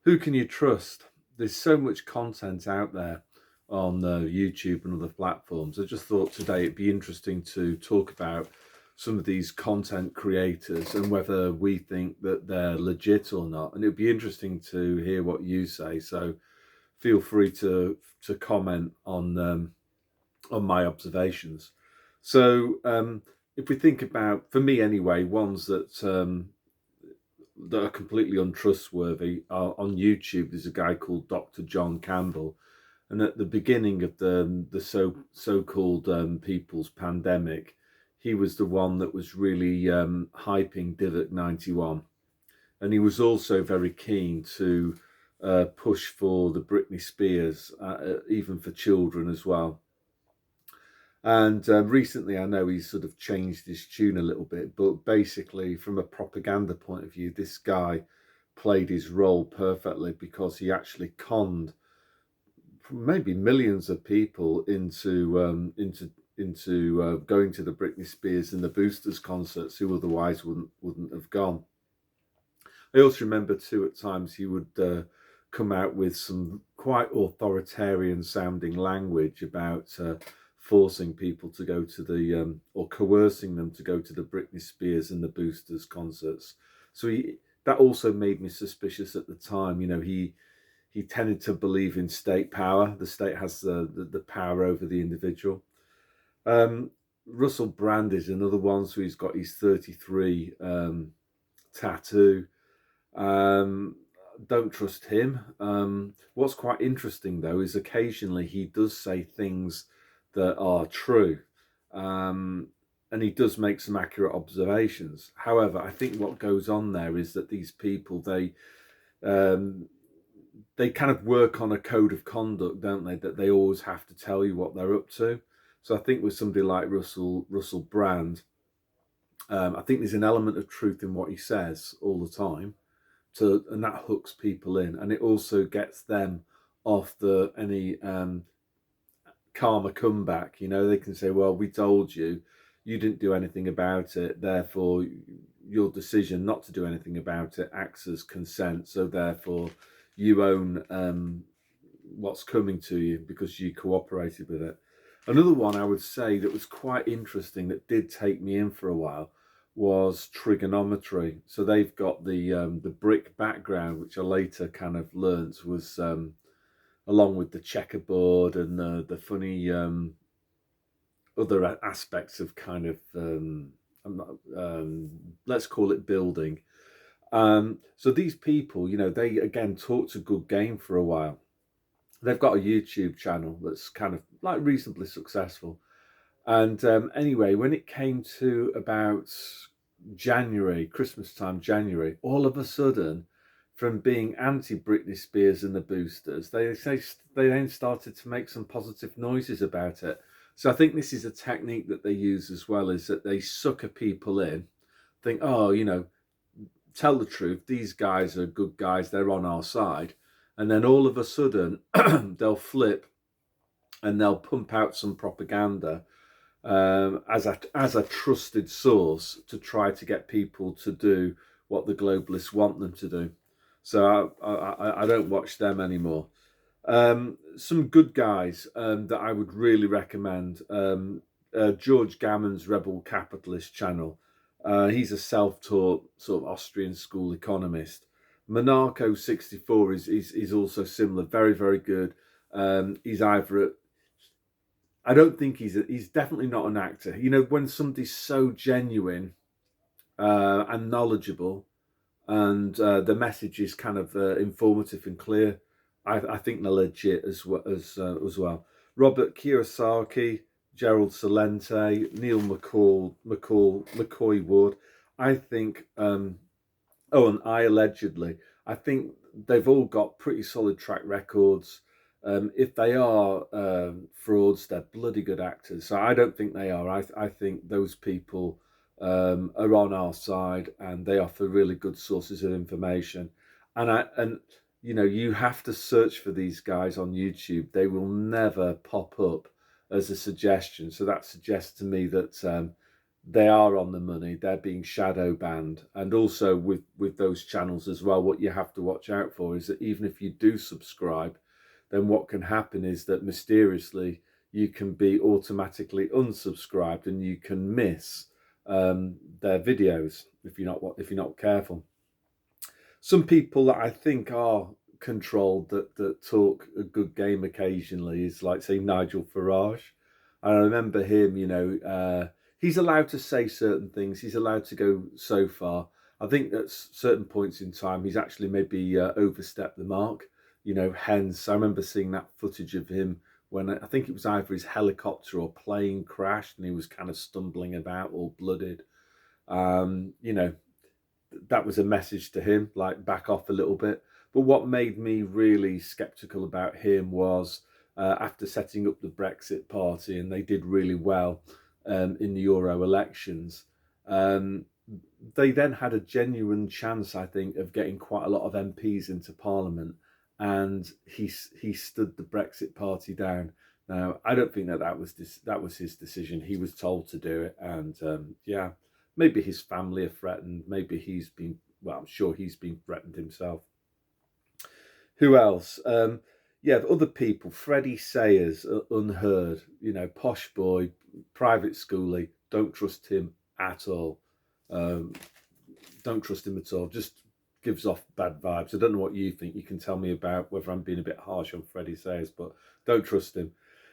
Who can you trust? There's so much content out there on YouTube and other platforms. I just thought today it'd be interesting to talk about some of these content creators and whether we think that they're legit or not. And it'd be interesting to hear what you say. So feel free to comment on my observations. So if we think about, for me anyway, ones that are completely untrustworthy. On YouTube, there's a guy called Dr. John Campbell, and at the beginning of the so-called people's pandemic, he was the one that was really hyping Divock 91, and he was also very keen to push for the Britney Spears, even for children as well. And recently, I know he's sort of changed his tune a little bit, but basically, from a propaganda point of view, this guy played his role perfectly because he actually conned maybe millions of people into going to the Britney Spears and the Boosters concerts who otherwise wouldn't have gone. I also remember too at times he would come out with some quite authoritarian sounding language about forcing people to go to the or coercing them to go to the Britney Spears and the Boosters concerts. So that also made me suspicious at the time. You know, he tended to believe in state power. The state has the power over the individual. Um, Russell Brand is another one. So he's got his 33 tattoo. Um, don't trust him. What's quite interesting though is occasionally he does say things that are true, um, and he does make some accurate observations. However, I think what goes on there is that these people um, they kind of work on a code of conduct, don't they? That they always have to tell you what they're up to. So I think with somebody like Russell Brand, I think there's an element of truth in what he says all the time, and that hooks people in, and it also gets them off the any karma comeback. You know, they can say, well, we told you, you didn't do anything about it, therefore your decision not to do anything about it acts as consent, so therefore you own what's coming to you because you cooperated with it. Another one I would say that was quite interesting that did take me in for a while was trigonometry. So they've got the brick background, which I later kind of learnt was along with the checkerboard and the funny other aspects of kind of let's call it building. So these people, you know, they again talked a good game for a while. They've got a YouTube channel that's kind of like reasonably successful. And anyway, when it came to about January, Christmas time, January, all of a sudden, from being anti Britney Spears and the Boosters, they then started to make some positive noises about it. So I think this is a technique that they use as well, is that they sucker people in, think, oh, you know, tell the truth, these guys are good guys, they're on our side. And then all of a sudden, they'll flip and they'll pump out some propaganda as a trusted source to try to get people to do what the globalists want them to do. So I don't watch them anymore. Some good guys that I would really recommend. George Gammon's Rebel Capitalist channel. He's a self-taught sort of Austrian school economist. Monaco 64 is also similar. Very, very good. He's either at, I don't think he's definitely not an actor. You know, when somebody's so genuine and knowledgeable, and the message is kind of informative and clear, I think they're legit as well. Robert Kiyosaki, Gerald Salente, Neil McCoy Wood. I think. Oh, and I allegedly. I think they've all got pretty solid track records. If they are frauds, they're bloody good actors. So I don't think they are. I think those people are on our side, and they offer really good sources of information. And you know, you have to search for these guys on YouTube. They will never pop up as a suggestion. So that suggests to me that they are on the money. They're being shadow banned. And also with those channels as well, what you have to watch out for is that even if you do subscribe, then what can happen is that mysteriously you can be automatically unsubscribed and you can miss their videos if you're not careful. Some people that I think are controlled that talk a good game occasionally is like, say, Nigel Farage. I remember him, he's allowed to say certain things. He's allowed to go so far. I think at certain points in time, he's actually maybe overstepped the mark, hence I remember seeing that footage of him when I think it was either his helicopter or plane crashed and he was kind of stumbling about all blooded. You know, that was a message to him, like back off a little bit. But what made me really skeptical about him was after setting up the Brexit party, and they did really well in the Euro elections. They then had a genuine chance, I think, of getting quite a lot of MPs into Parliament, and he stood the Brexit party down. Now, I don't think that was his decision. He was told to do it, and yeah, maybe his family are threatened. Maybe I'm sure he's been threatened himself. Who else? Yeah, other people. Freddie Sayers, unheard. Posh boy, private schoolie. Don't trust him at all. Don't trust him at all. Just gives off bad vibes. I don't know what you think. You can tell me about whether I'm being a bit harsh on Freddie Sayers, but don't trust him.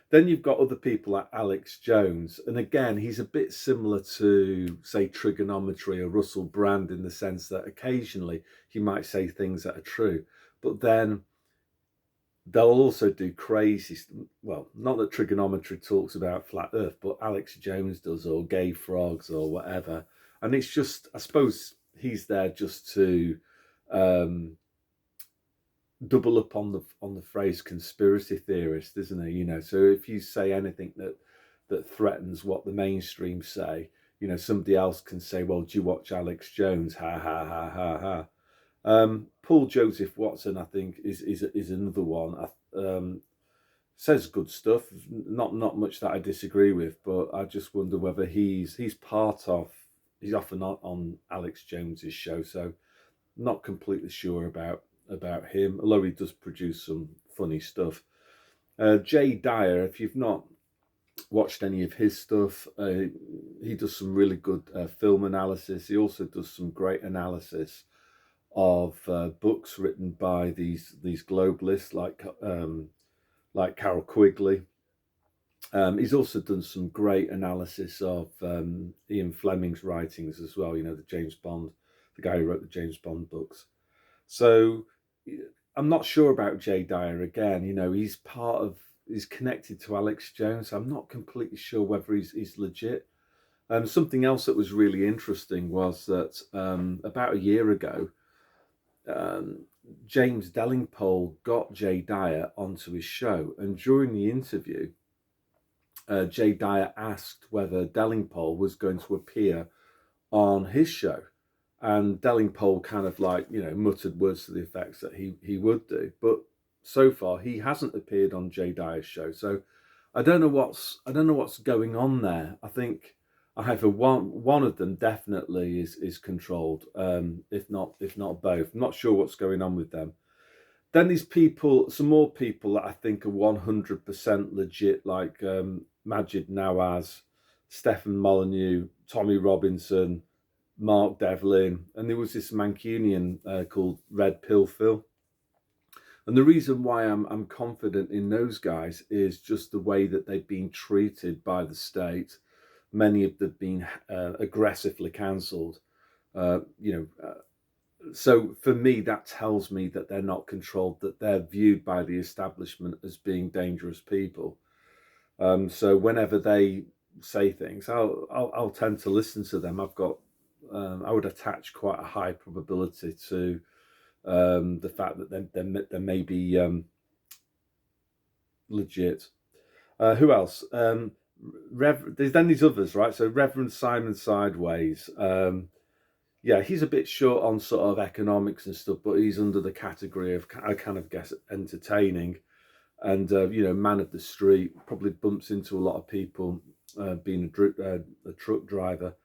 Then you've got other people like Alex Jones. And again, he's a bit similar to, say, Trigonometry or Russell Brand in the sense that occasionally he might say things that are true. But then they'll also do crazy, well, not that Trigonometry talks about flat earth, but Alex Jones does, or gay frogs or whatever. And it's just, I suppose he's there just to double up on the phrase conspiracy theorist, isn't he? So if you say anything that threatens what the mainstream say, somebody else can say, well, do you watch Alex Jones? Ha ha ha ha ha. Paul Joseph Watson, I think, is another one. Says good stuff. Not much that I disagree with, but I just wonder whether he's often on Alex Jones's show, so not completely sure about him, although he does produce some funny stuff. Jay Dyer, if you've not watched any of his stuff, he does some really good film analysis. He also does some great analysis of books written by these globalists like Carol Quigley. He's also done some great analysis of Ian Fleming's writings as well. The guy who wrote the James Bond books. So I'm not sure about Jay Dyer again. He's connected to Alex Jones. I'm not completely sure whether he's legit. Something else that was really interesting was that about a year ago, James Delingpole got Jay Dyer onto his show, and during the interview, Jay Dyer asked whether Delingpole was going to appear on his show. And Delingpole kind of muttered words to the effects that he would do, but so far he hasn't appeared on Jay Dyer's show. So I don't know what's going on there. I think either one of them definitely is controlled, if not both. I'm not sure what's going on with them. Then these people, some more people that I think are 100% legit, like Majid Nawaz, Stefan Molyneux, Tommy Robinson, Mark Devlin, and there was this Mancunian called Red Pill Phil. And the reason why I'm confident in those guys is just the way that they've been treated by the state. Many of them have been aggressively cancelled. So for me, that tells me that they're not controlled, that they're viewed by the establishment as being dangerous people. So whenever they say things, I'll tend to listen to them. I would attach quite a high probability to the fact that they may be legit. Who else? There's then these others, right? So Reverend Simon Sideways. Yeah, he's a bit short on sort of economics and stuff, but he's under the category of, I kind of guess, entertaining. And, man of the street, probably bumps into a lot of people being a truck driver.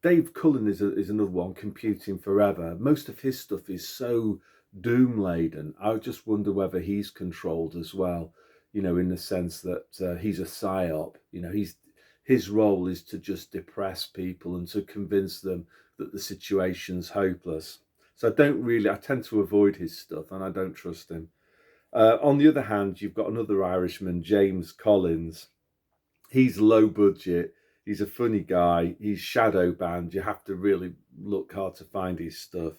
Dave Cullen is another one, Computing Forever. Most of his stuff is so doom laden. I just wonder whether he's controlled as well, in the sense that he's a psyop. His role is to just depress people and to convince them that the situation's hopeless. So I tend to avoid his stuff, and I don't trust him. On the other hand, you've got another Irishman, James Collins. He's low budget. He's a funny guy. He's shadow banned. You have to really look hard to find his stuff.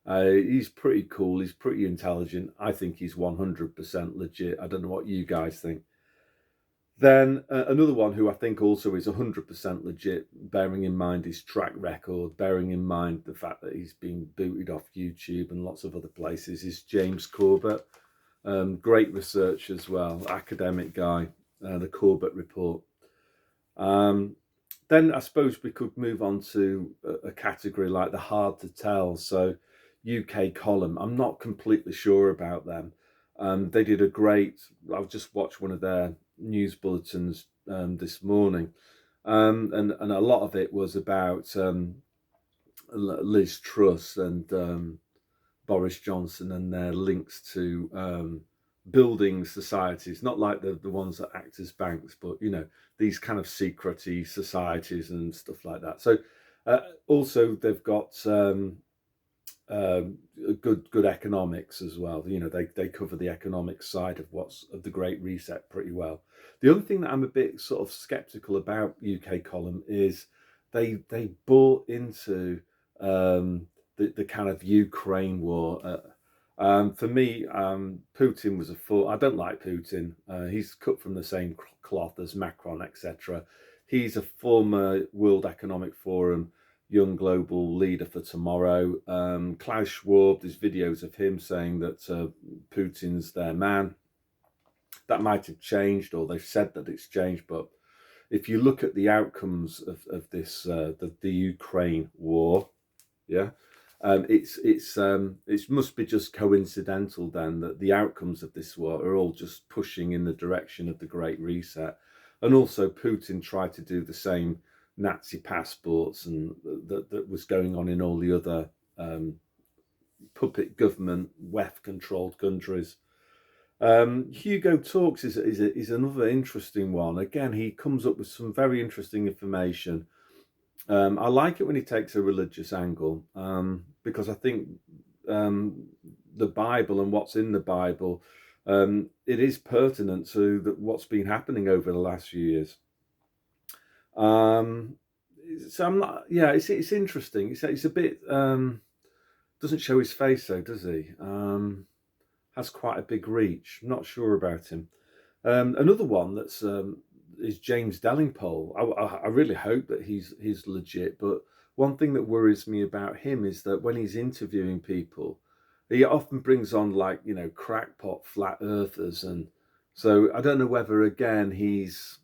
He's pretty cool. He's pretty intelligent. I think he's 100% legit. I don't know what you guys think. Then another one who I think also is 100% legit, bearing in mind his track record, bearing in mind the fact that he's been booted off YouTube and lots of other places, is James Corbett. Great research as well, academic guy, the Corbett Report. Then I suppose we could move on to a category like the hard to tell. So UK Column, I'm not completely sure about them. They did I've just watched one of their news bulletins this morning, and a lot of it was about Liz Truss and Boris Johnson and their links to building societies, not like the ones that act as banks, but these kind of secret-y societies and stuff like that. So also they've got good economics as well. They cover the economic side of the Great Reset pretty well. The other thing that I'm a bit sort of skeptical about UK Column is they bought into the kind of Ukraine war. For me, Putin was I don't like Putin. He's cut from the same cloth as Macron, etc. He's a former World Economic Forum young global leader for tomorrow. Klaus Schwab, there's videos of him saying that Putin's their man. That might have changed, or they've said that it's changed, but if you look at the outcomes of this, the Ukraine war, yeah, it must be just coincidental then that the outcomes of this war are all just pushing in the direction of the Great Reset. And also Putin tried to do the same Nazi passports and that was going on in all the other puppet government WEF controlled countries. Hugo Talks is another interesting one. Again, he comes up with some very interesting information. I like it when he takes a religious angle, because I think the Bible and what's in the Bible, it is pertinent to what's been happening over the last few years. So I'm not. Yeah, it's interesting. It's a bit. Doesn't show his face though, does he? Has quite a big reach. I'm not sure about him. Another one that's is James Delingpole. I really hope that he's legit. But one thing that worries me about him is that when he's interviewing people, he often brings on crackpot flat earthers, and so I don't know whether again he's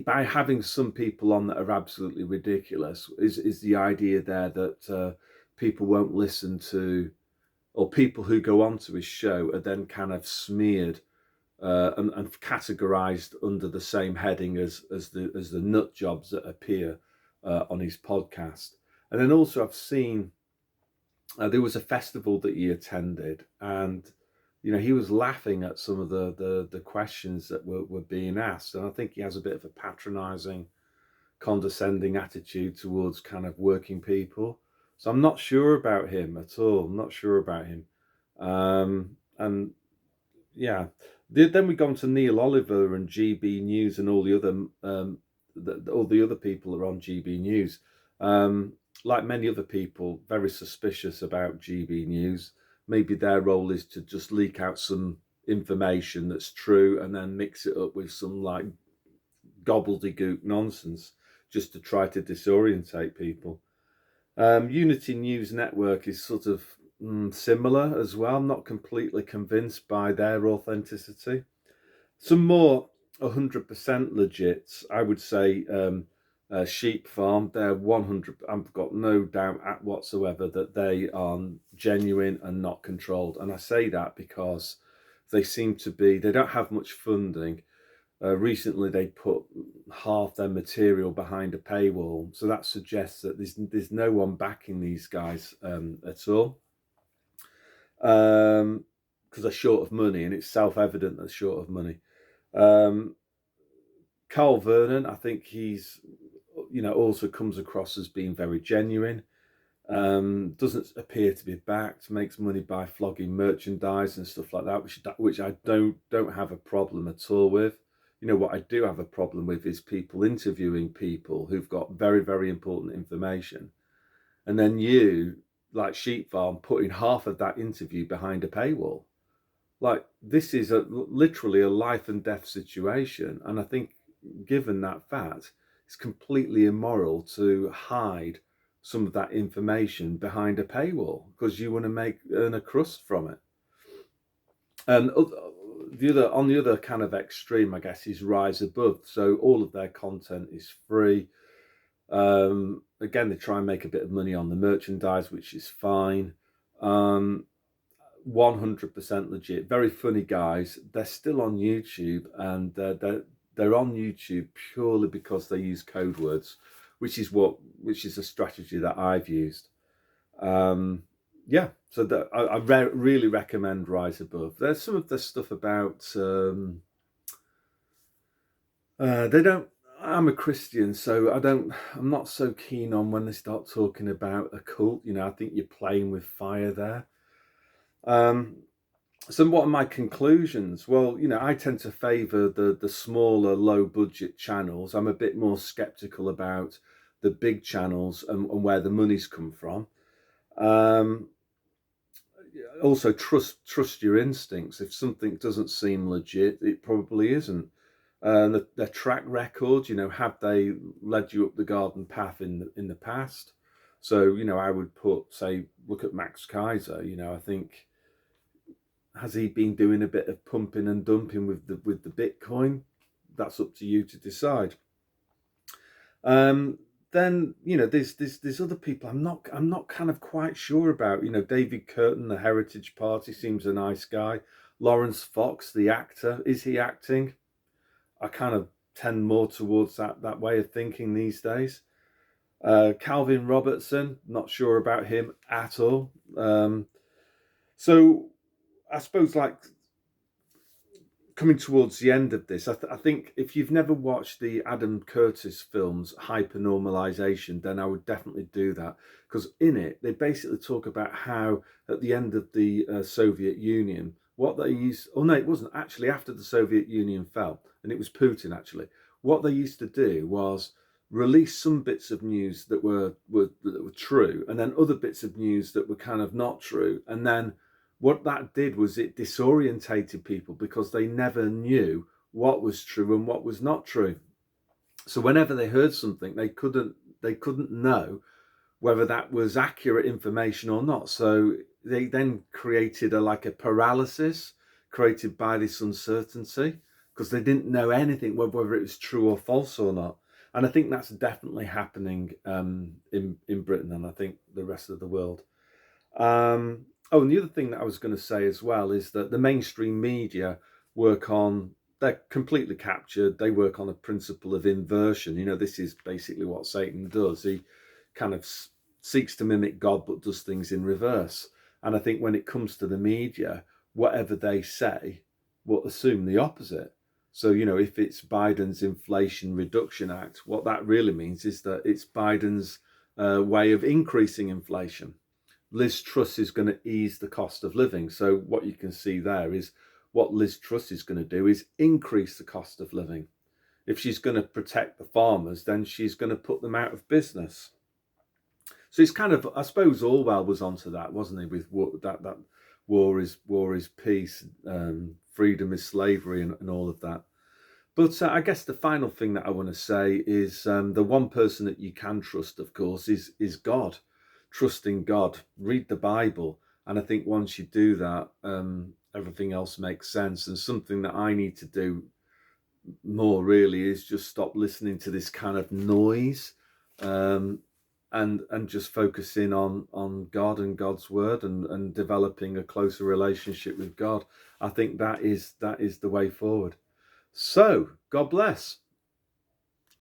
by having some people on that are absolutely ridiculous, is the idea there that people won't listen to, or people who go onto his show are then kind of smeared and categorized under the same heading as the nut jobs that appear on his podcast. And then also I've seen there was a festival that he attended, and he was laughing at some of the questions that were being asked, and I think he has a bit of a patronizing, condescending attitude towards kind of working people. So I'm not sure about him at all. I'm not sure about him. And yeah, then we go on to Neil Oliver and GB News and all the other people that are on GB News. Like many other people, very suspicious about GB News. Maybe their role is to just leak out some information that's true and then mix it up with some like gobbledygook nonsense just to try to disorientate people. Unity News Network is sort of similar as well. I'm not completely convinced by their authenticity. Some more 100% legit, I would say, Sheep Farm. They're 100. I've got no doubt whatsoever that they are genuine and not controlled. And I say that because they seem to be. They don't have much funding. Recently, they put half their material behind a paywall, so that suggests that there's no one backing these guys at all, because they're short of money, and it's self-evident they're short of money. Carl Vernon, I think he's, also comes across as being very genuine. Doesn't appear to be backed, makes money by flogging merchandise and stuff like that, which I don't have a problem at all with. What I do have a problem with is people interviewing people who've got very, very important information, and then you, like Sheep Farm, putting half of that interview behind a paywall. Like, this is literally a life and death situation, and I think, given that fact, it's completely immoral to hide some of that information behind a paywall because you want to earn a crust from it. And on the other kind of extreme, I guess, is Rise Above. So all of their content is free. Again, they try and make a bit of money on the merchandise, which is fine. 100% legit. Very funny guys. They're still on YouTube, and they're on YouTube purely because they use code words, which is a strategy that I've used. So I really recommend Rise Above. There's some of the stuff about they don't. I'm a Christian, so I'm not so keen on when they start talking about a cult. I think you're playing with fire there. So what are my conclusions? Well, I tend to favour the smaller, low budget channels. I'm a bit more skeptical about the big channels and where the money's come from. Also, trust your instincts. If something doesn't seem legit, it probably isn't. Their track record, have they led you up the garden path in the past? So, I would look at Max Kaiser. I think, has he been doing a bit of pumping and dumping with the Bitcoin? That's up to you to decide. Then there's other people I'm not kind of quite sure about. David Curtin, the Heritage Party, seems a nice guy. Lawrence Fox, the actor, is he acting? I kind of tend more towards that way of thinking these days. Calvin Robertson, not sure about him at all. So I suppose, like, coming towards the end of this, I think if you've never watched the Adam Curtis films Hypernormalization, then I would definitely do that, because in it they basically talk about how at the end of the Soviet Union, what they used, oh no, it wasn't actually after the Soviet Union fell, and it was Putin actually. What they used to do was release some bits of news that were true, and then other bits of news that were kind of not true, and then what that did was it disorientated people because they never knew what was true and what was not true. So whenever they heard something, they couldn't know whether that was accurate information or not. So they then created a paralysis created by this uncertainty, because they didn't know anything, whether it was true or false or not. And I think that's definitely happening in Britain, and I think the rest of the world. Oh, and the other thing that I was going to say as well is that the mainstream media they're completely captured. They work on a principle of inversion. This is basically what Satan does. He kind of seeks to mimic God, but does things in reverse. And I think when it comes to the media, whatever they say will assume the opposite. So, if it's Biden's Inflation Reduction Act, what that really means is that it's Biden's way of increasing inflation. Liz Truss is going to ease the cost of living. So what you can see there is what Liz Truss is going to do is increase the cost of living. If she's going to protect the farmers, then she's going to put them out of business. So it's kind of, I suppose Orwell was onto that, wasn't he? With that war is peace, freedom is slavery, and all of that. But I guess the final thing that I want to say is the one person that you can trust, of course, is God. Trust in God, read the Bible, and I think once you do that, everything else makes sense. And something that I need to do more really is just stop listening to this kind of noise, and just focusing on God and God's word, and developing a closer relationship with God. I think that is the way forward. So, God bless.